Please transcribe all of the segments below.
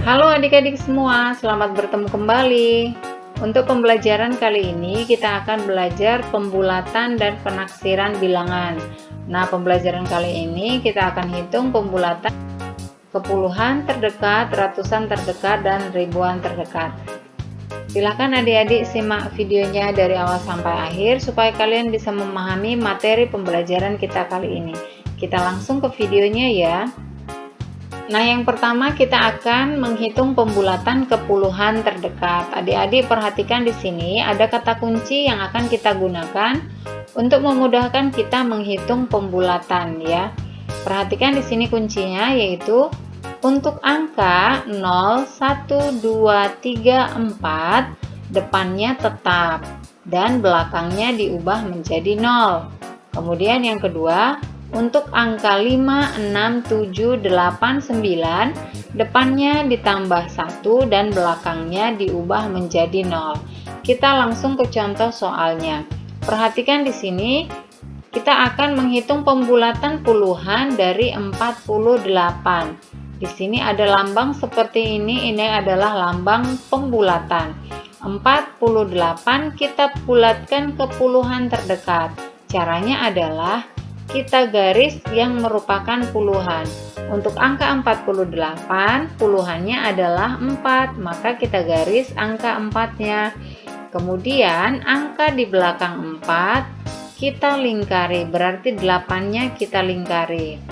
Halo adik-adik semua, selamat bertemu kembali. Untuk pembelajaran kali ini kita akan belajar pembulatan dan penaksiran bilangan. Nah, pembelajaran kali ini kita akan hitung pembulatan kepuluhan terdekat, ratusan terdekat, dan ribuan terdekat. Silakan adik-adik simak videonya dari awal sampai akhir supaya kalian bisa memahami materi pembelajaran kita kali ini. Kita langsung ke videonya ya. Nah, yang pertama kita akan menghitung pembulatan kepuluhan terdekat. Adik-adik perhatikan di sini ada kata kunci yang akan kita gunakan untuk memudahkan kita menghitung pembulatan ya. Perhatikan di sini kuncinya yaitu untuk angka 0, 1, 2, 3, 4 depannya tetap dan belakangnya diubah menjadi 0. Kemudian yang kedua, untuk angka 5, 6, 7, 8, 9 depannya ditambah 1 dan belakangnya diubah menjadi 0. Kita langsung ke contoh soalnya. Perhatikan di sini kita akan menghitung pembulatan puluhan dari 48. Di sini ada lambang seperti ini adalah lambang pembulatan. 48 kita bulatkan ke puluhan terdekat. Caranya adalah kita garis yang merupakan puluhan. Untuk angka 48, puluhannya adalah 4, maka kita garis angka 4-nya. Kemudian angka di belakang 4 kita lingkari, berarti 8-nya kita lingkari.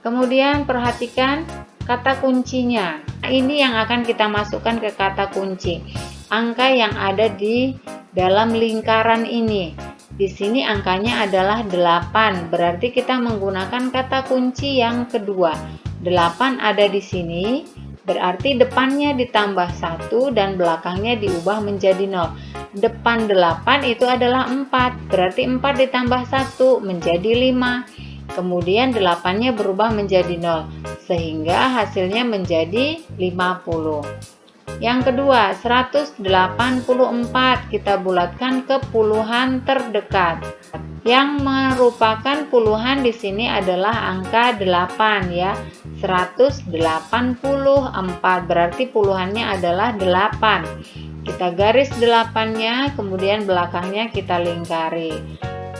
Kemudian perhatikan kata kuncinya. Ini yang akan kita masukkan ke kata kunci. Angka yang ada di dalam lingkaran ini. Di sini angkanya adalah 8, berarti kita menggunakan kata kunci yang kedua. 8 ada di sini, berarti depannya ditambah 1 dan belakangnya diubah menjadi 0. Depan 8 itu adalah 4, berarti 4 ditambah 1 menjadi 5. Kemudian 8-nya berubah menjadi 0, sehingga hasilnya menjadi 50. Yang kedua, 184 kita bulatkan ke puluhan terdekat. Yang merupakan puluhan di sini adalah angka 8 ya. 184 berarti puluhannya adalah 8. Kita garis 8-nya, kemudian belakangnya kita lingkari.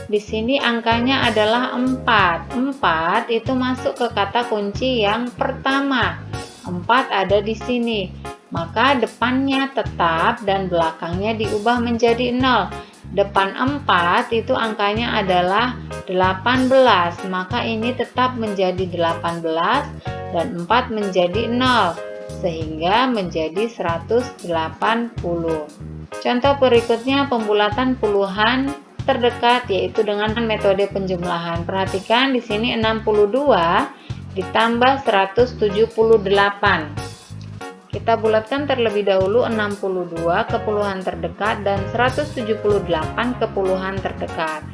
Di sini angkanya adalah 4. 4 itu masuk ke kata kunci yang pertama. 4 ada di sini. Maka depannya tetap dan belakangnya diubah menjadi 0. Depan 4 itu angkanya adalah 18, maka ini tetap menjadi 18 dan 4 menjadi 0, sehingga menjadi 180. Contoh berikutnya pembulatan puluhan terdekat yaitu dengan metode penjumlahan. Perhatikan di sini 62 ditambah 178. Kita bulatkan terlebih dahulu 62 ke puluhan terdekat dan 178 ke puluhan terdekat.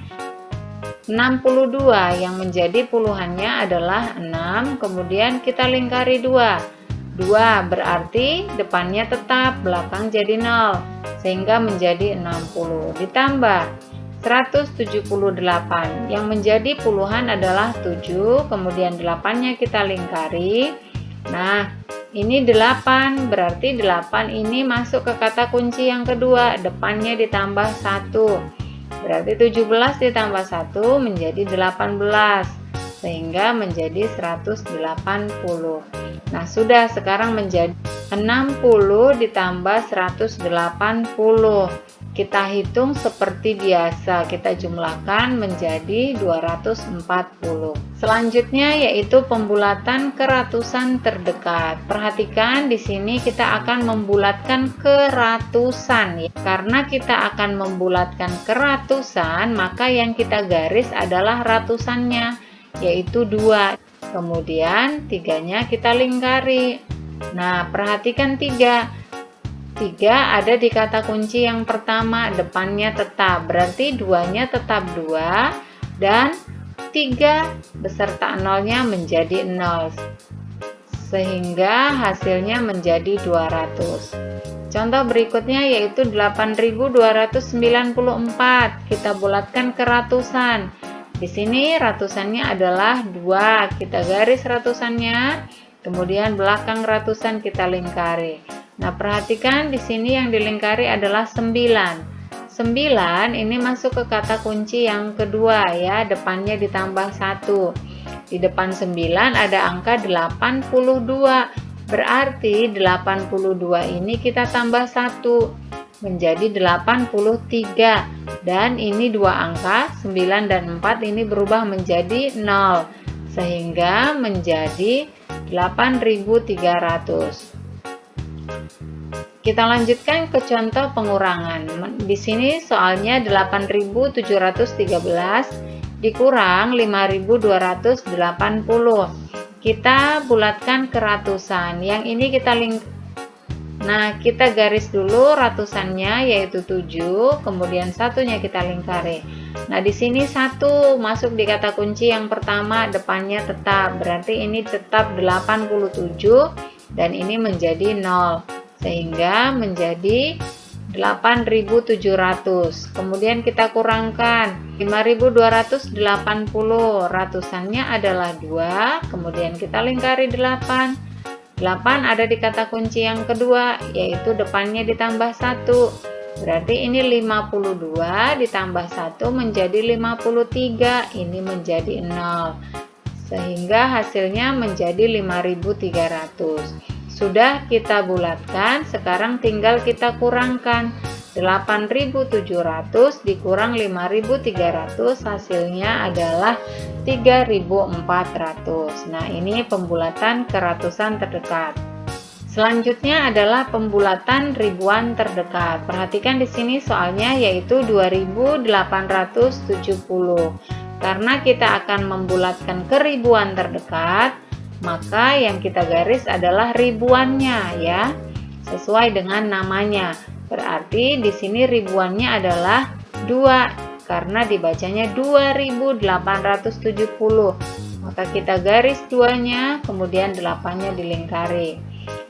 62 yang menjadi puluhannya adalah 6, kemudian kita lingkari 2. 2 berarti depannya tetap, belakang jadi 0, sehingga menjadi 60. Ditambah 178 yang menjadi puluhan adalah 7, kemudian 8-nya kita lingkari. Nah, ini 8, berarti 8 ini masuk ke kata kunci yang kedua, depannya ditambah 1. Berarti 17 ditambah 1 menjadi 18, sehingga menjadi 180. Nah, sudah sekarang menjadi 60 ditambah 180. Kita hitung seperti biasa, kita jumlahkan menjadi 240. Selanjutnya yaitu pembulatan ke ratusan terdekat. Perhatikan di sini kita akan membulatkan ke ratusan ya. Karena kita akan membulatkan ke ratusan, maka yang kita garis adalah ratusannya, yaitu 2. Kemudian 3-nya kita lingkari. Nah, perhatikan 3. 3 ada di kata kunci yang pertama, depannya tetap, berarti 2-nya tetap 2 dan 3 beserta 0-nya menjadi 0, sehingga hasilnya menjadi 200. Contoh berikutnya yaitu 8294, kita bulatkan ke ratusan. Di sini ratusannya adalah 2, kita garis ratusannya, Kemudian belakang ratusan kita lingkari. Nah, perhatikan di sini yang dilingkari adalah 9. 9 ini masuk ke kata kunci yang kedua ya, depannya ditambah 1. Di depan 9 ada angka 82. Berarti 82 ini kita tambah 1 menjadi 83. Dan ini dua angka 9 dan 4 ini berubah menjadi 0 sehingga menjadi 8.300. Kita lanjutkan ke contoh pengurangan. Di sini soalnya 8.713 dikurang 5.280. Kita bulatkan ke ratusan. Yang ini kita garis dulu ratusannya yaitu 7, kemudian satunya kita lingkari. Nah, di sini 1 masuk di kata kunci yang pertama, depannya tetap. Berarti ini tetap 87 dan ini menjadi 0. Sehingga menjadi 8.700. Kemudian kita kurangkan 5.280, ratusannya adalah 2, kemudian kita lingkari 8. 8 ada di kata kunci yang kedua, yaitu depannya ditambah 1. Berarti ini 52 ditambah 1 menjadi 53, ini menjadi 0. Sehingga hasilnya menjadi 5.300. Sudah kita bulatkan, sekarang tinggal kita kurangkan. 8.700 dikurang 5.300 hasilnya adalah 3.400. Nah, ini pembulatan ke ratusan terdekat. Selanjutnya adalah pembulatan ribuan terdekat. Perhatikan di sini soalnya yaitu 2.870. Karena kita akan membulatkan ke ribuan terdekat, maka yang kita garis adalah ribuannya ya, sesuai dengan namanya. Berarti di sini ribuannya adalah 2 karena dibacanya 2.870. Maka kita garis 2-nya, kemudian 8-nya dilingkari.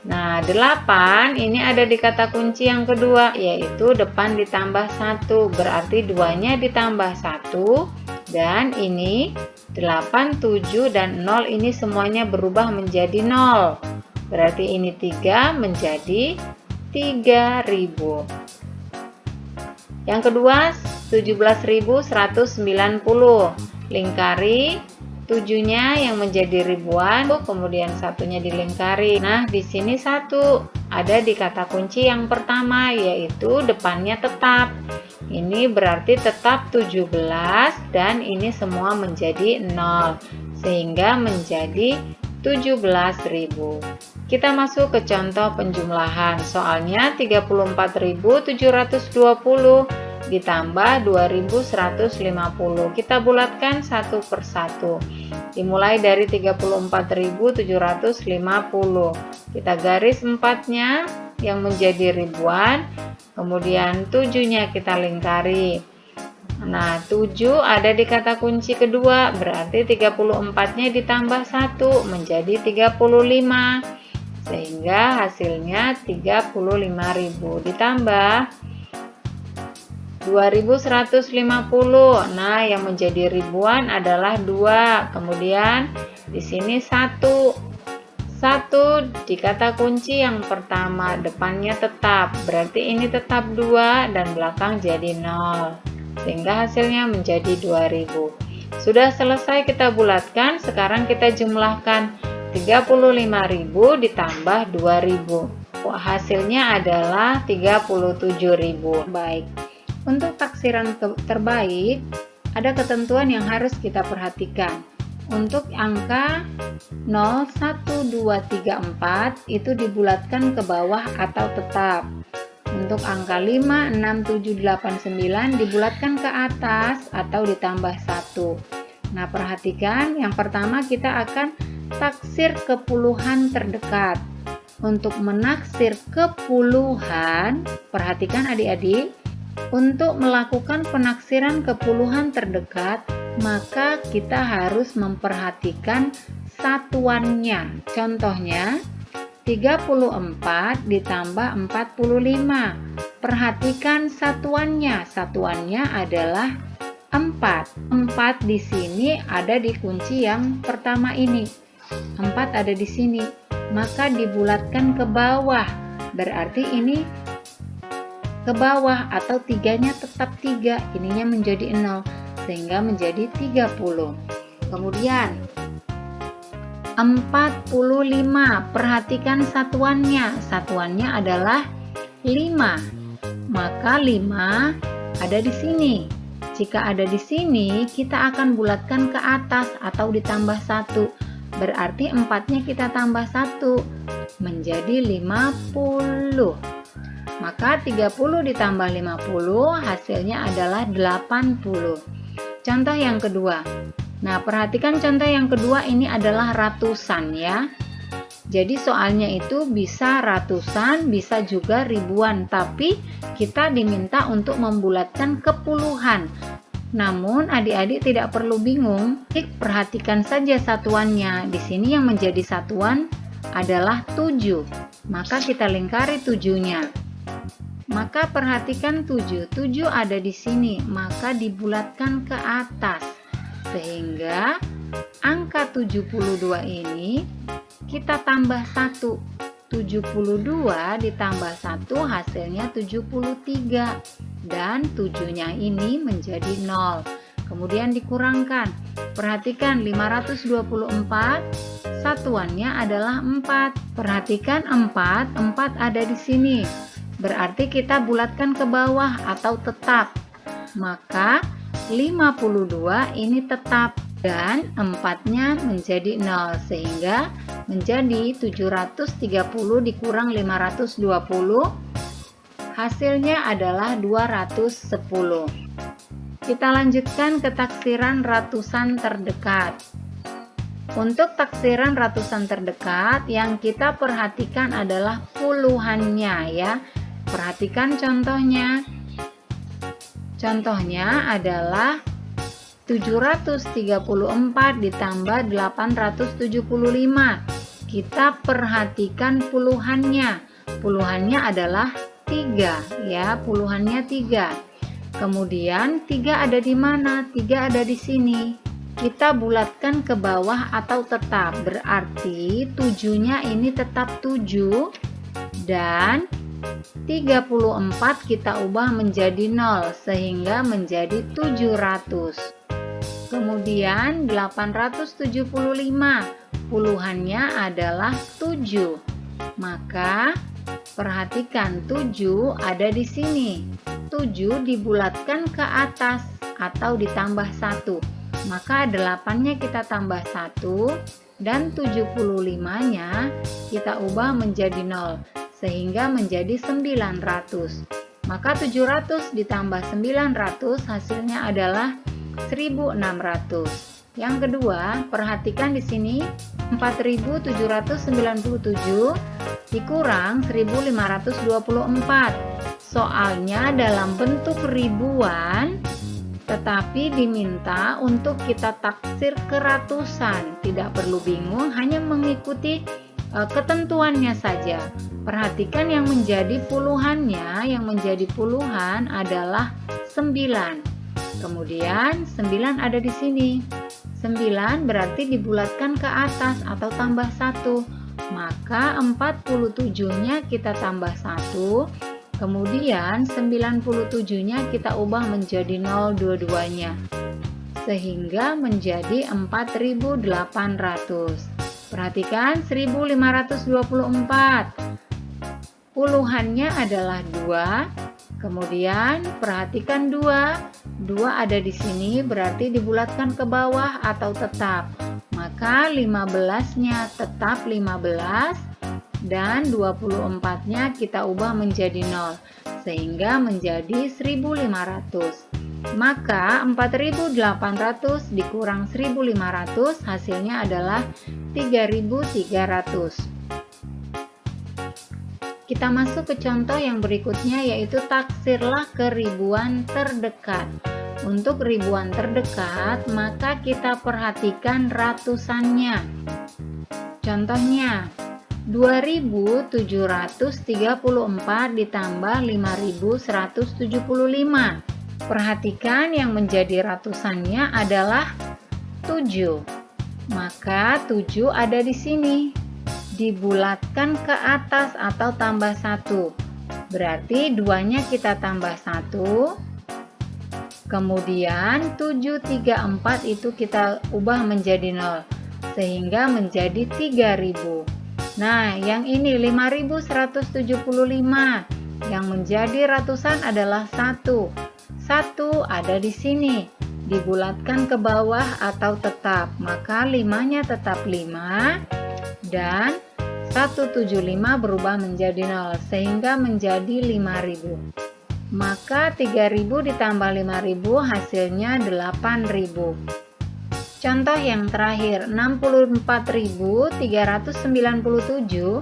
Nah, 8 ini ada di kata kunci yang kedua, yaitu depan ditambah 1. Berarti 2-nya ditambah 1 dan ini 8, 7, dan 0 ini semuanya berubah menjadi 0. Berarti ini 3 menjadi 3.000. Yang kedua 17.190. Lingkari 7-nya yang menjadi ribuan, kemudian satunya dilingkari. Nah, di sini 1 ada di kata kunci yang pertama, yaitu depannya tetap. Ini berarti tetap 17 dan ini semua menjadi 0 sehingga menjadi 17.000. Kita masuk ke contoh penjumlahan. Soalnya 34.720 ditambah 2.150. Kita bulatkan satu persatu. Dimulai dari 34.750. Kita garis 4-nya yang menjadi ribuan. Kemudian 7-nya kita lingkari. Nah, 7 ada di kata kunci kedua, berarti 34-nya ditambah 1 menjadi 35. Sehingga hasilnya 35.000 ditambah 2.150. Nah, yang menjadi ribuan adalah 2. Kemudian di sini 1 di kata kunci yang pertama, depannya tetap, berarti ini tetap 2 dan belakang jadi 0 sehingga hasilnya menjadi 2.000. Sudah selesai kita bulatkan, sekarang kita jumlahkan 35.000 ditambah 2.000. Hasilnya adalah 37.000. Baik, untuk taksiran terbaik ada ketentuan yang harus kita perhatikan. Untuk angka 0, 1, 2, 3, 4 itu dibulatkan ke bawah atau tetap. Untuk angka 5, 6, 7, 8, 9 dibulatkan ke atas atau ditambah 1. Nah, perhatikan yang pertama kita akan taksir ke puluhan terdekat. Untuk menaksir ke puluhan, perhatikan adik-adik, untuk melakukan penaksiran ke puluhan terdekat, maka kita harus memperhatikan satuannya. Contohnya 34 ditambah 45. Perhatikan satuannya. Satuannya adalah 4. 4 di sini ada di kunci yang pertama ini. 4 ada di sini, maka dibulatkan ke bawah. Berarti ini ke bawah atau 3-nya tetap 3, ininya menjadi 0 sehingga menjadi 30. Kemudian 45, perhatikan satuannya. Satuannya adalah 5. Maka 5 ada di sini. Jika ada di sini, kita akan bulatkan ke atas atau ditambah 1. Berarti 4-nya kita tambah 1 menjadi 50. Maka 30 ditambah 50 hasilnya adalah 80. Contoh yang kedua. Nah, perhatikan contoh yang kedua ini adalah ratusan ya. Jadi soalnya itu bisa ratusan, bisa juga ribuan, tapi kita diminta untuk membulatkan ke puluhan. Namun adik-adik tidak perlu bingung, perhatikan saja satuannya. Di sini yang menjadi satuan adalah 7. Maka kita lingkari 7-nya. Maka perhatikan 7 ada di sini, maka dibulatkan ke atas. Sehingga angka 72 ini kita tambah 1. 72 ditambah 1 hasilnya 73. Dan 7-nya ini menjadi 0. Kemudian dikurangkan. Perhatikan 524, satuannya adalah 4. Perhatikan 4 ada di sini. Berarti kita bulatkan ke bawah atau tetap. Maka 52 ini tetap dan 4-nya menjadi 0 sehingga menjadi 730 dikurang 520 hasilnya adalah 210. Kita lanjutkan ke taksiran ratusan terdekat. Untuk taksiran ratusan terdekat yang kita perhatikan adalah puluhannya ya. Perhatikan contohnya. Contohnya adalah 734 ditambah 875. Kita perhatikan puluhannya. Puluhannya adalah 3 ya, puluhannya 3. Kemudian 3 ada di mana? 3 ada di sini. Kita bulatkan ke bawah atau tetap. Berarti 7-nya ini tetap 7 dan 34 kita ubah menjadi 0 sehingga menjadi 700. Kemudian 875 puluhannya adalah 7. Maka perhatikan 7 ada di sini. 7 dibulatkan ke atas atau ditambah 1. Maka 8-nya kita tambah 1 dan 75-nya kita ubah menjadi 0 sehingga menjadi 900. Maka 700 ditambah 900 hasilnya adalah 1600. Yang kedua, perhatikan di sini 4797 dikurang 1524. Soalnya dalam bentuk ribuan tetapi diminta untuk kita taksir ke ratusan. Tidak perlu bingung, hanya mengikuti ketentuannya saja. Perhatikan yang menjadi puluhannya, yang menjadi puluhan adalah 9. Kemudian 9 ada di sini. 9 berarti dibulatkan ke atas atau tambah 1. Maka 47-nya kita tambah 1. Kemudian 97-nya kita ubah menjadi 0 dua-duanya. Sehingga menjadi 4800. Perhatikan 1524. Puluhannya adalah 2. Kemudian perhatikan 2. 2 ada di sini berarti dibulatkan ke bawah atau tetap. Maka 15-nya tetap 15 dan 24-nya kita ubah menjadi 0 sehingga menjadi 1500. Maka 4800 dikurang 1500 hasilnya adalah 3300. Kita masuk ke contoh yang berikutnya yaitu taksirlah ke ribuan terdekat. Untuk ribuan terdekat maka kita perhatikan ratusannya. Contohnya 2734 ditambah 5175. Perhatikan yang menjadi ratusannya adalah 7. Maka 7 ada di sini. Dibulatkan ke atas atau tambah 1. Berarti 2-nya kita tambah 1. Kemudian 7, 3, 4 itu kita ubah menjadi 0. Sehingga menjadi 3.000. Nah, yang ini 5.175. Yang menjadi ratusan adalah 1. 1 ada di sini. Dibulatkan ke bawah atau tetap. Maka 5-nya tetap 5. Dan 175 berubah menjadi 0. Sehingga menjadi 5.000. Maka 3.000 ditambah 5.000 hasilnya 8.000. Contoh yang terakhir, 64.397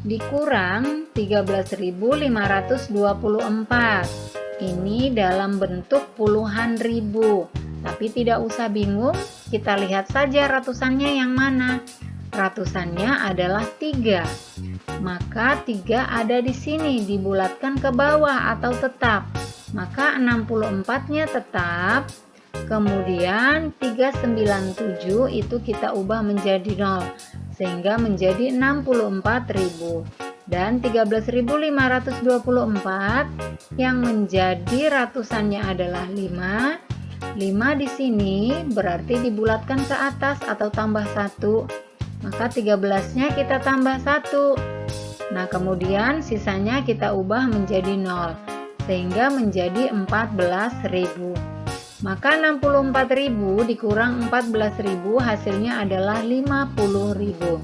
dikurang 13.524. Ini dalam bentuk puluhan ribu. Tapi tidak usah bingung, kita lihat saja ratusannya yang mana. Ratusannya adalah 3. Maka 3 ada di sini, dibulatkan ke bawah atau tetap. Maka 64-nya tetap. Kemudian 397 itu kita ubah menjadi 0 sehingga menjadi 64.000 dan 13.524 yang menjadi ratusannya adalah 5. 5 di sini berarti dibulatkan ke atas atau tambah 1. Maka 13-nya kita tambah 1. Nah, kemudian sisanya kita ubah menjadi 0 sehingga menjadi 14.000. Maka 64.000 dikurang 14.000 hasilnya adalah 50.000.